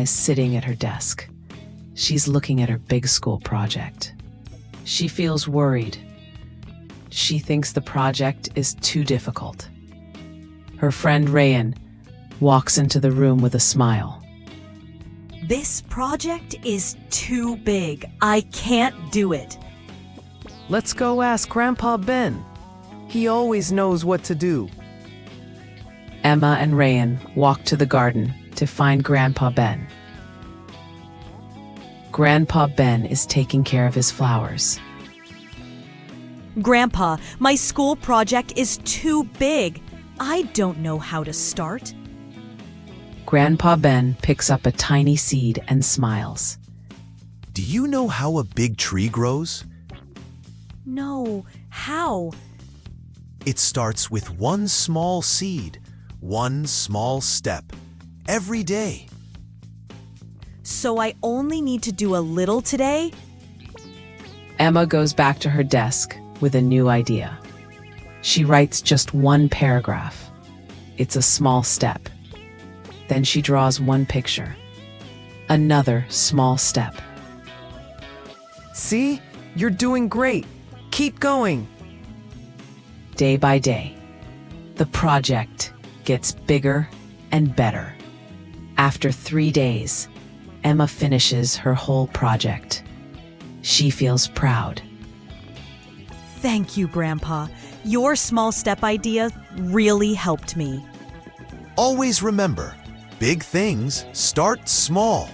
is sitting at her desk. She's looking at her big school project. She feels worried. She thinks the project is too difficult. Her friend Rayan walks into the room with a smile. This project is too big. I can't do it. Let's go ask Grandpa Ben. He always knows what to do. Emma and Rayan walk to the garden to find Grandpa Ben. Grandpa Ben is taking care of his flowers. Grandpa, my school project is too big. I don't know how to start. Grandpa Ben picks up a tiny seed and smiles. Do you know how a big tree grows? No, how? It starts with one small seed, one small step, every day. So I only need to do a little today? Emma goes back to her desk with a new idea. She writes just one paragraph. It's a small step. Then she draws one picture. Another small step. See? You're doing great. Keep going. Day by day, the project gets bigger and better. After 3 days, Emma finishes her whole project. She feels proud. Thank you, Grandpa. Your small step idea really helped me. Always remember, big things start small.